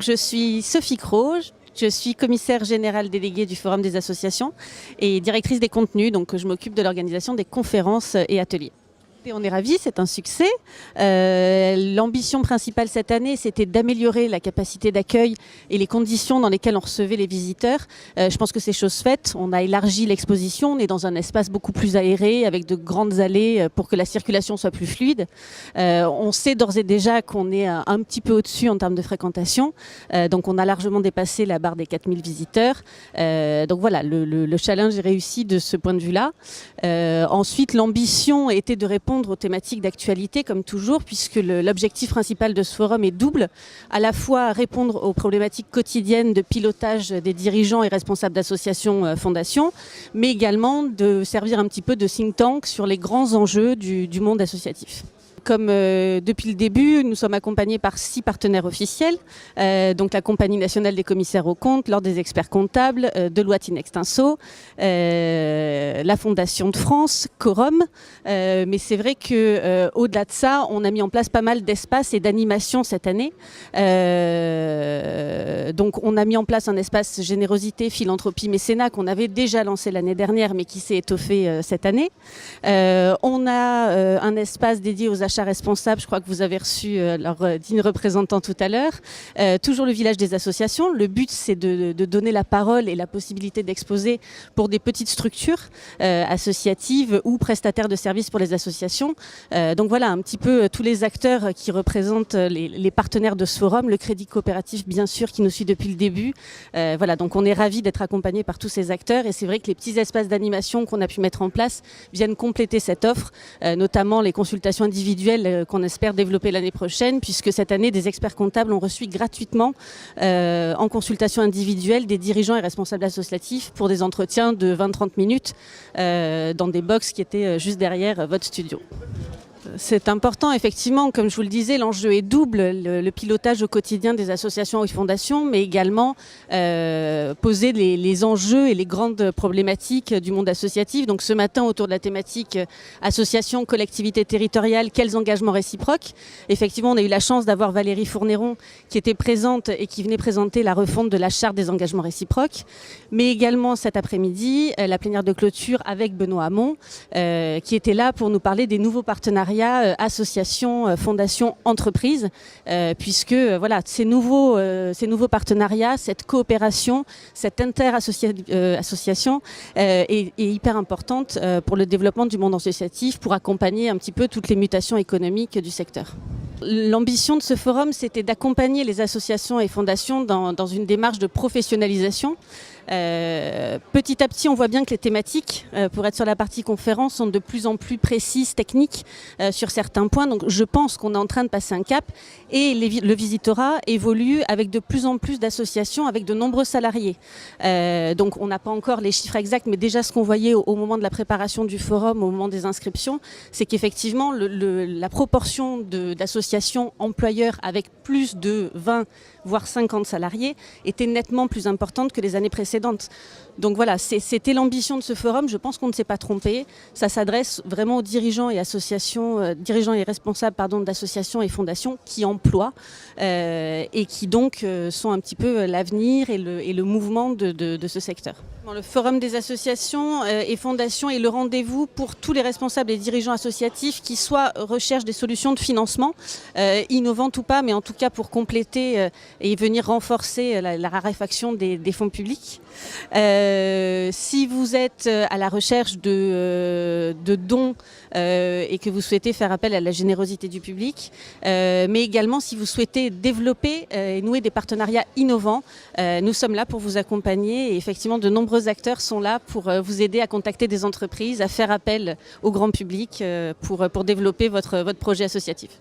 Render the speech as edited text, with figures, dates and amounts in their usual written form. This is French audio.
Je suis Sophie Cros, je suis commissaire générale déléguée du Forum des associations et directrice des contenus, donc je m'occupe de l'organisation des conférences et ateliers. Et on est ravis, c'est un succès. L'ambition principale cette année, c'était d'améliorer la capacité d'accueil et les conditions dans lesquelles on recevait les visiteurs. Je pense que c'est chose faite. On a élargi l'exposition, on est dans un espace beaucoup plus aéré, avec de grandes allées pour que la circulation soit plus fluide. On sait d'ores et déjà qu'on est un petit peu au-dessus en termes de fréquentation. Donc on a largement dépassé la barre des 4000 visiteurs. Donc voilà, le challenge est réussi de ce point de vue-là. Ensuite, l'ambition était de répondre aux thématiques d'actualité comme toujours, puisque l'objectif principal de ce forum est double, à la fois répondre aux problématiques quotidiennes de pilotage des dirigeants et responsables d'associations, fondations, mais également de servir un petit peu de think tank sur les grands enjeux du monde associatif. Comme depuis le début, nous sommes accompagnés par 6 partenaires officiels, donc la Compagnie nationale des commissaires aux comptes, l'Ordre des experts comptables, Deloitte in extenso, la Fondation de France, Quorum. Mais c'est vrai qu'au-delà de ça, on a mis en place pas mal d'espaces et d'animations cette année. Donc on a mis en place un espace générosité, philanthropie, mécénat qu'on avait déjà lancé l'année dernière, mais qui s'est étoffé cette année. On a un espace dédié aux achats responsables, je crois que vous avez reçu leur digne représentant tout à l'heure. Toujours le village des associations. Le but, c'est de donner la parole et la possibilité d'exposer pour des petites structures associatives ou prestataires de services pour les associations. Donc voilà, un petit peu tous les acteurs qui représentent les partenaires de ce forum, le Crédit Coopératif bien sûr qui nous suit depuis le début. Voilà, donc on est ravis d'être accompagnés par tous ces acteurs et c'est vrai que les petits espaces d'animation qu'on a pu mettre en place viennent compléter cette offre, notamment les consultations individuelles qu'on espère développer l'année prochaine, puisque cette année, des experts comptables ont reçu gratuitement en consultation individuelle des dirigeants et responsables associatifs pour des entretiens de 20-30 minutes dans des box qui étaient juste derrière votre studio. C'est important, effectivement, comme je vous le disais, l'enjeu est double, le pilotage au quotidien des associations et fondations, mais également poser les enjeux et les grandes problématiques du monde associatif. Donc ce matin, autour de la thématique association, collectivité territoriale, quels engagements réciproques. Effectivement, on a eu la chance d'avoir Valérie Fournéron qui était présente et qui venait présenter la refonte de la charte des engagements réciproques, mais également cet après-midi, la plénière de clôture avec Benoît Hamon, qui était là pour nous parler des nouveaux partenariats associations, fondations, entreprises, puisque voilà, ces nouveaux partenariats, cette coopération, cette inter-association est hyper importante pour le développement du monde associatif, pour accompagner un petit peu toutes les mutations économiques du secteur. L'ambition de ce forum, c'était d'accompagner les associations et fondations dans une démarche de professionnalisation. Petit à petit, on voit bien que les thématiques, pour être sur la partie conférence, sont de plus en plus précises, techniques, sur certains points. Donc je pense qu'on est en train de passer un cap et le visitorat évolue avec de plus en plus d'associations, avec de nombreux salariés. Donc on n'a pas encore les chiffres exacts, mais déjà ce qu'on voyait au moment de la préparation du forum, au moment des inscriptions, c'est qu'effectivement la proportion d'associations employeurs avec plus de 20 voire 50 salariés était nettement plus importante que les années précédentes. Donc voilà, c'était l'ambition de ce forum. Je pense qu'on ne s'est pas trompé. Ça s'adresse vraiment aux dirigeants et responsables d'associations et fondations qui emploient et qui donc sont un petit peu l'avenir et le mouvement de ce secteur. Le forum des associations et fondations est le rendez-vous pour tous les responsables et dirigeants associatifs qui soit recherchent des solutions de financement, innovantes ou pas, mais en tout cas pour compléter et venir renforcer la raréfaction des fonds publics. Si vous êtes à la recherche de dons et que vous souhaitez faire appel à la générosité du public, mais également si vous souhaitez développer et nouer des partenariats innovants, nous sommes là pour vous accompagner et effectivement de nombreux acteurs sont là pour vous aider à contacter des entreprises, à faire appel au grand public pour développer votre projet associatif.